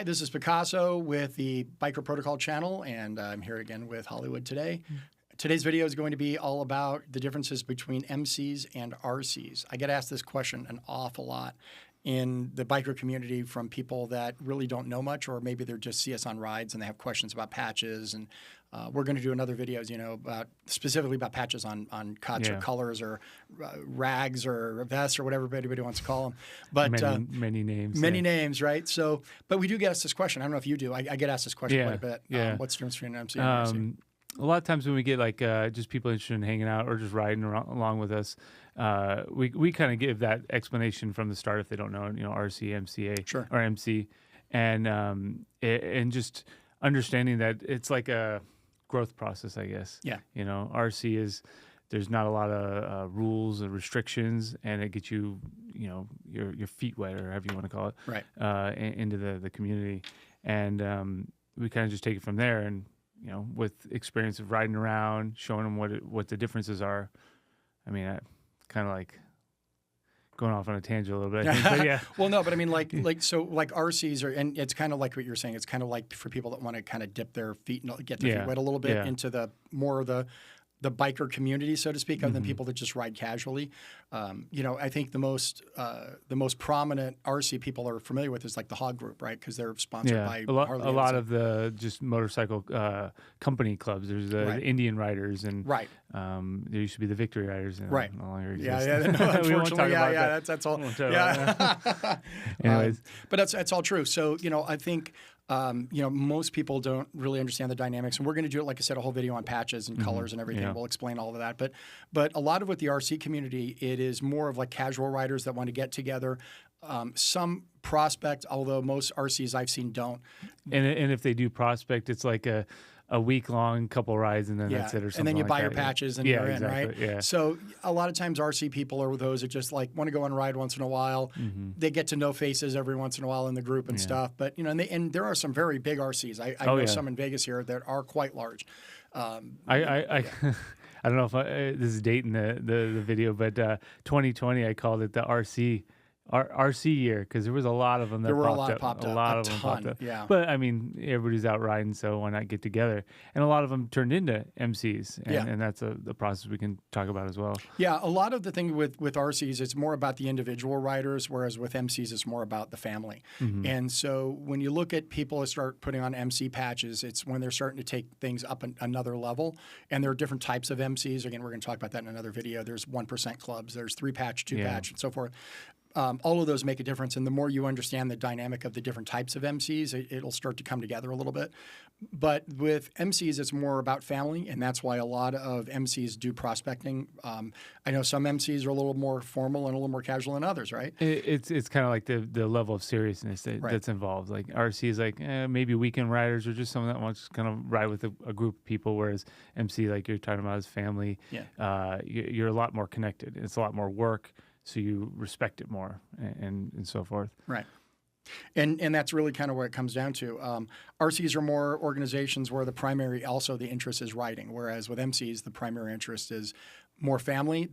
Hi, this is Picasso with the Biker Protocol channel, and I'm here again with Hollywood today. Today's video is going to be all about the differences between MCs and RCs. I get asked this question an awful lot in the biker community from people that really don't know much, or maybe they just see us on rides and they have questions about patches. And we're going to do another videos, about specifically about patches on cuts or colors or rags or vests or whatever anybody wants to call them. But many names. Many names, right? So, but we do get asked this question. I don't know if you do. I get asked this question quite a bit. What's the difference between an MC and an RC? A lot of times when we get like just people interested in hanging out or just riding along with us, we kind of give that explanation from the start if they don't know, RC, MCA, or MC, and just understanding that it's like a growth process, I guess. Yeah. RC is there's not a lot of rules or restrictions, and it gets you, your feet wet or however you want to call it, right, into the community, and we kind of just take it from there and. With experience of riding around, showing them what the differences are. I mean, I kind of like going off on a tangent a little bit. I think, but yeah. Well, no, but I mean, like RCs are, and it's kind of like what you're saying. It's kind of like for people that want to kind of dip their feet and get their feet wet a little bit into the more of the biker community, so to speak, other than people that just ride casually. I think the most prominent RC people are familiar with is like the Hog Group, right? Because they're sponsored by Harley. A lot of the just motorcycle company clubs. There's the Indian Riders, and there used to be the Victory Riders. And no longer exist. Unfortunately, that's all. Anyways, but that's all true. So I think. Most people don't really understand the dynamics, and we're going to do it, like I said, a whole video on patches and colors and everything. We'll explain all of that. But a lot of with the RC community, it is more of like casual riders that want to get together. Some prospect, although most RCs I've seen don't. And if they do prospect, it's like a week-long couple rides, and then that's it or something. And then you like buy that. your patches and you're in, right? Yeah. So a lot of times RC people are those that just like want to go on a ride once in a while. They get to know faces every once in a while in the group and stuff. But, and there are some very big RCs. I know some in Vegas here that are quite large. I don't know if this is dating the video, but 2020, I called it the RC year because there was a lot of them that popped up. A lot of them popped up. Yeah. But I mean, everybody's out riding, so why not get together? And a lot of them turned into MCs, and that's the process we can talk about as well. Yeah, a lot of the thing with RCs, it's more about the individual riders, whereas with MCs, it's more about the family. And so when you look at people that start putting on MC patches, it's when they're starting to take things up another level. And there are different types of MCs. Again, we're going to talk about that in another video. There's 1% clubs, there's 3-patch, 2-patch, and so forth. All of those make a difference, and the more you understand the dynamic of the different types of MCs, it'll start to come together a little bit. But with MCs, it's more about family, and that's why a lot of MCs do prospecting. I know some MCs are a little more formal and a little more casual than others, right? It's kind of like the level of seriousness that's involved. Like RC is like maybe weekend riders or just someone that wants to kind of ride with a group of people, whereas MC, like you're talking about, is family. Yeah. You're a lot more connected. It's a lot more work. So you respect it more and so forth. Right. And that's really kind of what it comes down to. RCs are more organizations where the interest is riding, whereas with MCs, the primary interest is more family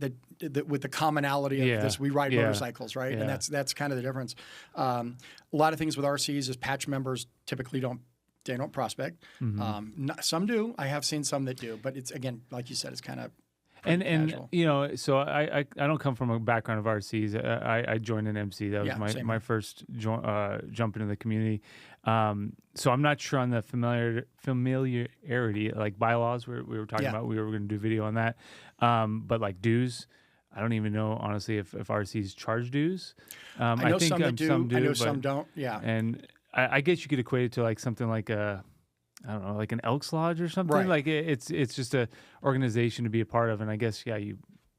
with the commonality of this. We ride motorcycles, right? And that's kind of the difference. A lot of things with RCs is patch members typically don't prospect. Some do. I have seen some that do, but it's, again, like you said, it's kind of And so I don't come from a background of RCs. I joined an MC. That was my first jump into the community. So I'm not sure on the familiarity, like bylaws we were talking about. We were going to do a video on that. But like dues, I don't even know, honestly, if RCs charge dues. I know some that do. I know some don't. Yeah. And I guess you could equate it to like something like I don't know, like an Elks Lodge or something. Right. Like it's just a organization to be a part of, and I guess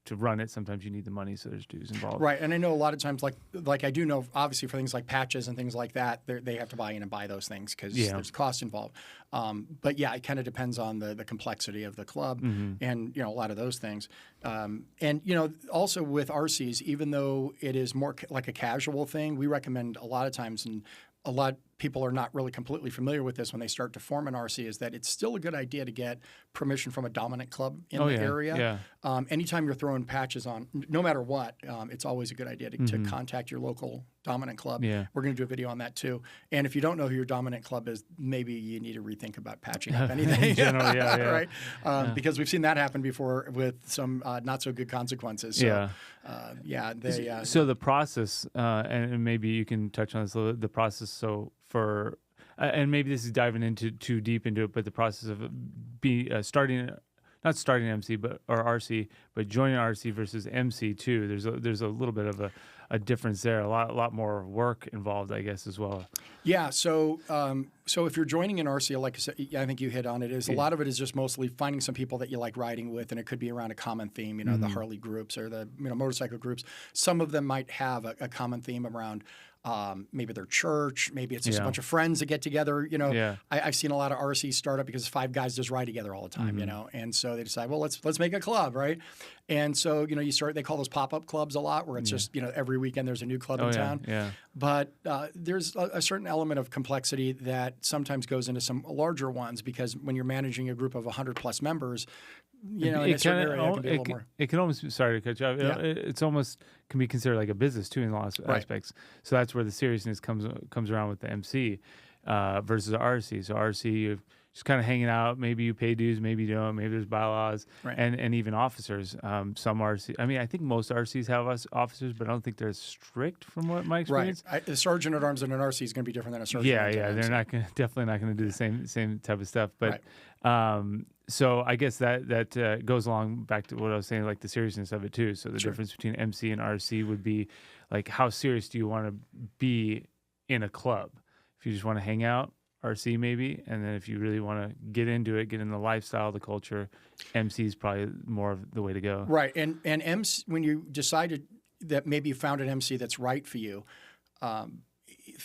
to run it, sometimes you need the money, so there's dues involved. Right, and I know a lot of times, like I do know, obviously for things like patches and things like that, they have to buy in and buy those things because there's cost involved. But yeah, it kind of depends on the complexity of the club and a lot of those things. And also with RCs, even though it is more like a casual thing, we recommend a lot of times, and a lot of people are not really completely familiar with this when they start to form an RC, is that it's still a good idea to get permission from a dominant club in the area. Yeah. Anytime you're throwing patches on, no matter what, it's always a good idea to contact your local dominant club. Yeah. We're going to do a video on that too. And if you don't know who your dominant club is, maybe you need to rethink about patching up anything. In general, right? Because we've seen that happen before with some not so good consequences. So, So the process, and maybe you can touch on this a little bit, the process. So for, and maybe this is diving into too deep into it, but the process of not starting MC or RC, but joining RC versus MC too. There's a little bit of a difference there. A lot more work involved, I guess, as well. Yeah. So if you're joining an RC, like I said, I think you hit on it. A lot of it is just mostly finding some people that you like riding with, and it could be around a common theme. You know, the Harley groups or the motorcycle groups. Some of them might have a common theme around. Maybe their church, maybe it's just a bunch of friends that get together. You know, I've seen a lot of RCs start up because 5 guys just ride together all the time. You know, and so they decide, well, let's make a club, right? And so they call those pop-up clubs a lot, where it's just every weekend there's a new club in town. Yeah. But there's a certain element of complexity that sometimes goes into some larger ones, because when you're managing a group of 100+ members. You know, it can almost, sorry to cut you off. It's almost can be considered like a business too in a lot of aspects. So that's where the seriousness comes around with the MC versus the RC. So RC, you're just kind of hanging out. Maybe you pay dues, maybe you don't. Maybe there's bylaws, and even officers. Some RC. I mean, I think most RCs have officers, but I don't think they're strict from what my experience. Right. A sergeant at arms in an RC is going to be different than a sergeant. Yeah. They're definitely not going to do the same type of stuff. But so I guess that goes along back to what I was saying, like the seriousness of it too. So the difference between MC and RC would be like, how serious do you want to be in a club? If you just want to hang out, RC maybe, and then if you really want to get into it, get in the lifestyle, the culture, MC is probably more of the way to go. Right, and MC, when you decided that maybe you found an MC that's right for you,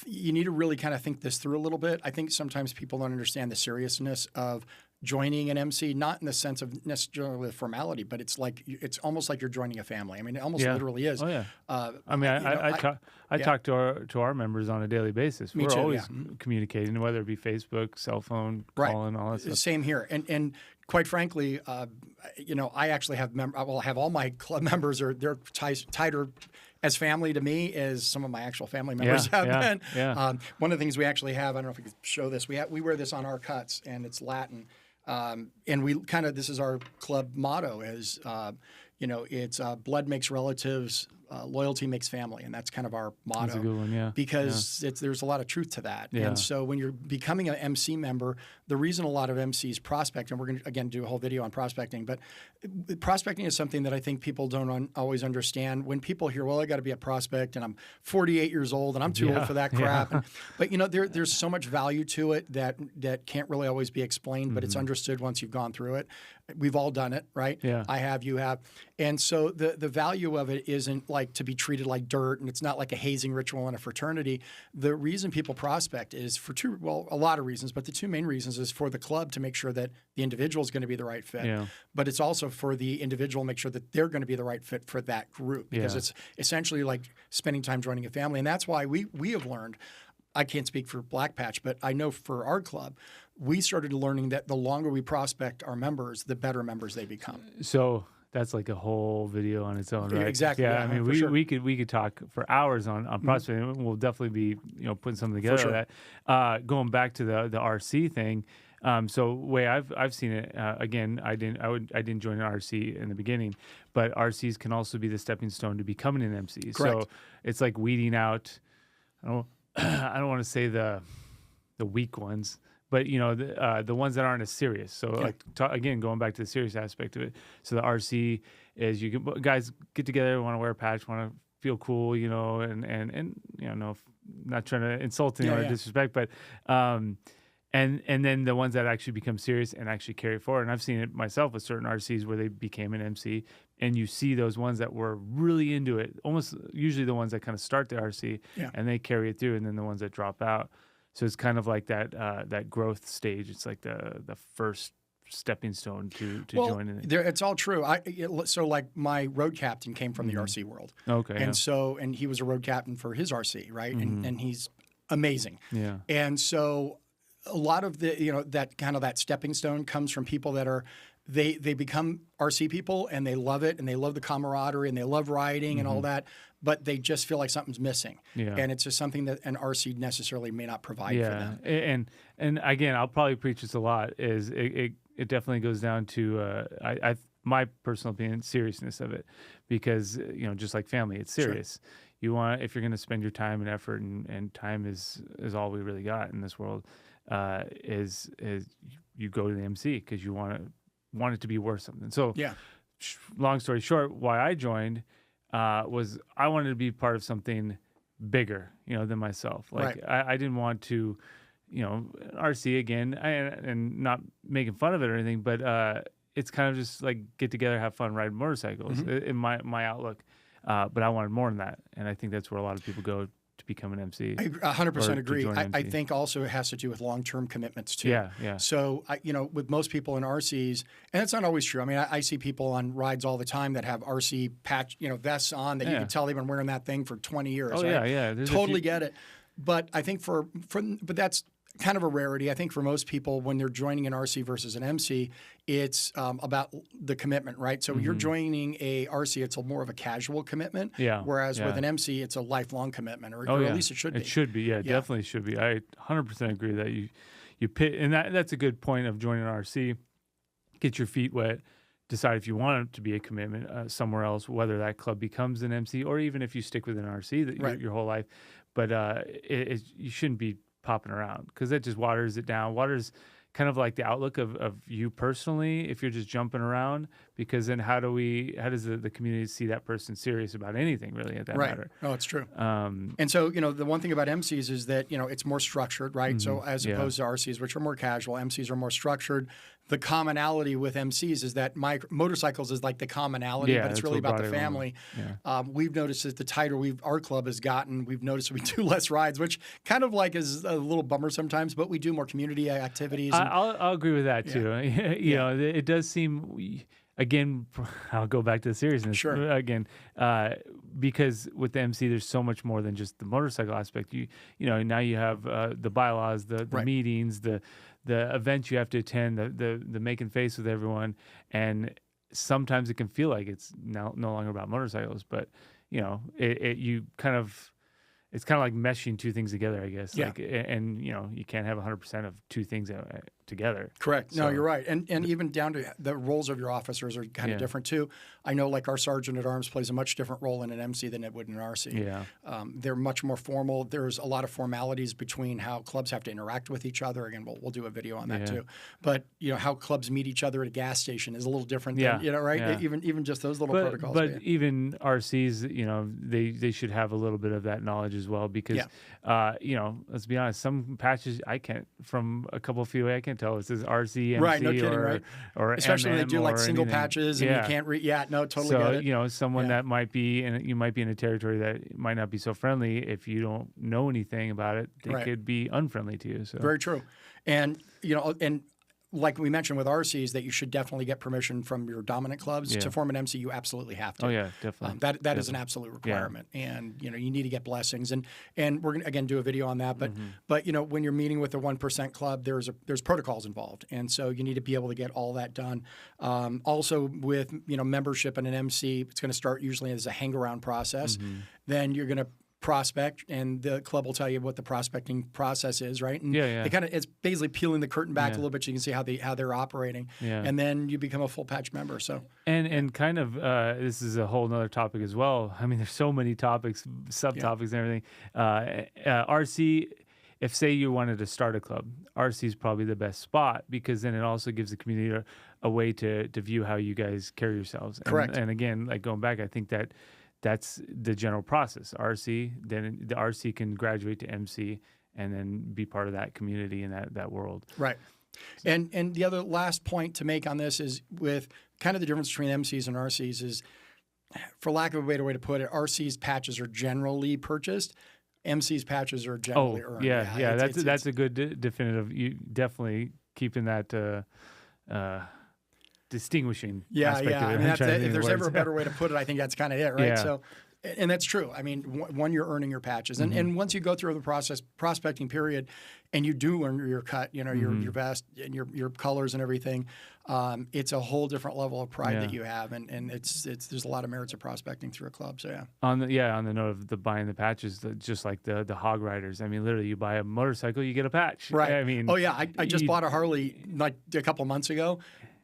you need to really kind of think this through a little bit. I think sometimes people don't understand the seriousness of joining an MC, not in the sense of necessarily formality, but it's almost like you're joining a family. I mean, it almost literally is. Oh yeah. I talk to our members on a daily basis. We're always communicating, whether it be Facebook, cell phone, calling, all that stuff. Same here. And quite frankly, I actually have have all my club members they're tighter as family to me as some of my actual family members have been. Yeah. One of the things we actually have, I don't know if we could show this. We wear this on our cuts, and it's Latin. And we this is our club motto is, it's blood makes relatives, loyalty makes family. And that's kind of our motto. That's a good one, Because there's a lot of truth to that. Yeah. And so when you're becoming an MC member, the reason a lot of MCs prospect, and we're going to, again, do a whole video on prospecting, but prospecting is something that I think people don't always understand. When people hear, well, I got to be a prospect, and I'm 48 years old, and I'm too old for that crap. Yeah. But, there's so much value to it that can't really always be explained, but it's understood once you've gone through it. We've all done it, right? Yeah. I have, you have. And so the value of it isn't like to be treated like dirt, and it's not like a hazing ritual in a fraternity. The reason people prospect is for a lot of reasons, but the 2 main reasons is for the club to make sure that the individual is going to be the right fit. Yeah. But it's also for the individual to make sure that they're going to be the right fit for that group, because it's essentially like spending time joining a family. And that's why we have learned, I can't speak for Black Patch, but I know for our club, we started learning that the longer we prospect our members, the better members they become. So that's like a whole video on its own, right? Exactly. Yeah, I mean, we could talk for hours on prospecting. We'll definitely be putting something together for that. Going back to the RC thing. So way I've seen it, again, I didn't join an RC in the beginning, but RCs can also be the stepping stone to becoming an MC. Correct. So it's like weeding out. I don't want to say the weak ones, but the ones that aren't as serious. So again, going back to the serious aspect of it. So the RC is guys get together, want to wear a patch, want to feel cool, and not trying to insult anyone or disrespect, but and then the ones that actually become serious and actually carry forward. And I've seen it myself with certain RCs where they became an MC, and you see those ones that were really into it, almost usually the ones that kind of start the RC and they carry it through, and then the ones that drop out. So it's kind of like that growth stage. It's like the first stepping stone to join in it. It's all true. So like my road captain came from the RC world. Okay. And he was a road captain for his RC, right? And he's amazing. Yeah. And so a lot of the, that kind of that stepping stone comes from people that are they become RC people and they love it and they love the camaraderie and they love riding and all that, but they just feel like something's missing. Yeah. And it's just something that an RC necessarily may not provide for them. And again, I'll probably preach this a lot, is it definitely goes down to my personal opinion, seriousness of it, because just like family, it's serious. Sure. You want, if you're going to spend your time and effort, and time is all we really got in this world, is you go to the MC because you want it to be worth something. So long story short, why I joined was I wanted to be part of something bigger, than myself. Like I didn't want to, RC again, and not making fun of it or anything, but it's kind of just like get together, have fun, ride motorcycles in my outlook. But I wanted more than that. And I think that's where a lot of people go to become an MC. I 100% agree. I think also it has to do with long-term commitments too. Yeah. So, with most people in RCs, and it's not always true. I mean, I see people on rides all the time that have RC patch, vests on that you can tell they've been wearing that thing for 20 years. Oh, right? yeah. Totally get it. But I think but that's kind of a rarity. I think for most people, when they're joining an RC versus an MC, it's about the commitment, right? So you're joining a RC, it's more of a casual commitment. Yeah. Whereas with an MC, it's a lifelong commitment, or at least it should be. It should be, definitely should be. I 100% agree that you pit, and that's a good point of joining an RC. Get your feet wet. Decide if you want it to be a commitment somewhere else, whether that club becomes an MC or even if you stick with an RC your whole life. But you shouldn't be popping around, because that just waters it down. Waters kind of like the outlook of you personally if you're just jumping around, because then how does the community see that person serious about anything really at that matter? Oh, it's true. And so, the one thing about MCs is that, it's more structured, right? So as opposed to RCs, which are more casual, MCs are more structured. The commonality with MCs is that motorcycles is like the commonality, but it's really about the family. Yeah. We've noticed that the tighter our club has gotten, we've noticed we do less rides, which kind of like is a little bummer sometimes, but we do more community activities. I'll agree with that too. It does seem, again, I'll go back to the seriousness. Sure. Again, because with the MC, there's so much more than just the motorcycle aspect. Now you have the bylaws, the meetings, the events you have to attend, the making face with everyone, and sometimes it can feel like it's no longer about motorcycles, but it's kind of like meshing two things together, I guess. Yeah. And you can't have 100% of two things together. Correct. No, you're right. And even down to the roles of your officers are kind of different too. I know like our sergeant at arms plays a much different role in an MC than it would in an RC. Yeah. They're much more formal. There's a lot of formalities between how clubs have to interact with each other. Again, we'll do a video on that too. But how clubs meet each other at a gas station is a little different than, right? Yeah. Even just those little protocols. But even RCs, they should have a little bit of that knowledge as well, because let's be honest, some patches I can't, from a couple of feet away, I can't tell if this is RC, MC, right? No kidding, right? Or especially when they do like single anything. Patches and you can't read. Yeah, no, totally. So get it. Someone that might be you might be in a territory that might not be so friendly. If you don't know anything about it, they could be unfriendly to you. So very true, and and like we mentioned with RCs, that you should definitely get permission from your dominant clubs to form an MC. You absolutely have to. Oh yeah, definitely. That is an absolute requirement, and you need to get blessings. And we're gonna again do a video on that. But when you're meeting with a 1% club, there's protocols involved, and so you need to be able to get all that done. Also with membership in an MC, it's going to start usually as a hang around process. Then you're going to prospect, and the club will tell you what the prospecting process is, right? And it's basically peeling the curtain back a little bit so you can see how they're operating. Yeah. And then you become a full patch member. So and kind of this is a whole nother topic as well. I mean, there's so many topics, subtopics and everything. RC, if say you wanted to start a club, RC is probably the best spot, because then it also gives the community a way to view how you guys carry yourselves. Correct. And again, like going back, I think that's the general process. RC, then the RC can graduate to MC and then be part of that community and that world. Right. And the other last point to make on this is with kind of the difference between MCs and RCs is, for lack of a better way to put it, RCs patches are generally purchased. MCs patches are generally earned. Yeah. That's a good definitive. You definitely keeping that distinguishing aspect of it. I mean, if there's ever a better way to put it, I think that's kind of it, right? Yeah. So And that's true. I mean, one, you're earning your patches. And once you go through the prospecting period and you do earn your cut, your vest and your colors and everything, it's a whole different level of pride that you have. And there's a lot of merits of prospecting through a club. So, yeah. On the note of the buying the patches, just like the hog riders, I mean, literally you buy a motorcycle, you get a patch. Right. I mean, I just bought a Harley like a couple months ago.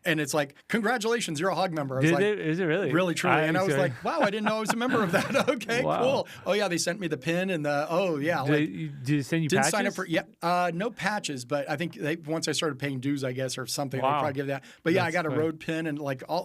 And it's like, congratulations, you're a hog member. I was Is it really? Really, truly. And I was like, wow, I didn't know I was a member of that. Okay, cool. Oh, yeah, they sent me the pin and Did they send you didn't patches? sign up for, no patches, but I think once I started paying dues, I guess, or something, they probably give that. But yeah, I got a road pin and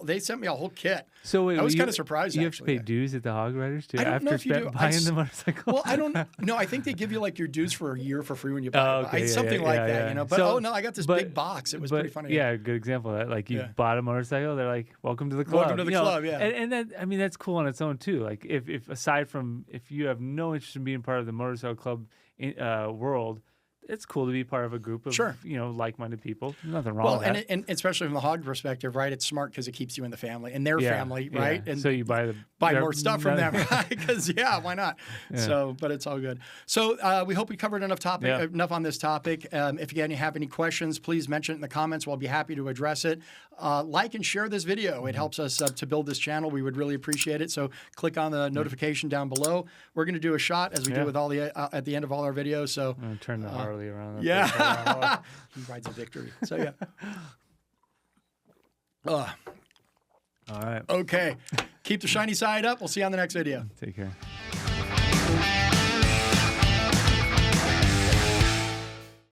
they sent me a whole kit. So wait, I was kind of surprised, You have to pay dues at the hog riders too? I don't know if you do. Buying the motorcycle? Well, I don't know. I think they give you like your dues for a year for free when you buy it. Something like that, But I got this big box. It was pretty funny. Yeah, a good example of that. Like you bought a motorcycle, they're like, welcome to the club. Welcome to the club, yeah. And that, I mean, that's cool on its own too. Like if aside from if you have no interest in being part of the motorcycle club world, it's cool to be part of a group of like-minded people. Nothing wrong with that. And especially from the hog perspective, right? It's smart because it keeps you in the family and their family, right? Yeah. And so you buy more stuff from them, right? Because why not? Yeah. So, but it's all good. So we hope we covered enough on this topic. If again you have any questions, please mention it in the comments. We'll be happy to address it. Like and share this video. It helps us to build this channel. We would really appreciate it. So click on the notification down below. We're going to do a shot as we do with all the at the end of all our videos. So I'm going to turn the Harley around. He rides a victory. So yeah. All right. Okay. Keep the shiny side up. We'll see you on the next video. Take care.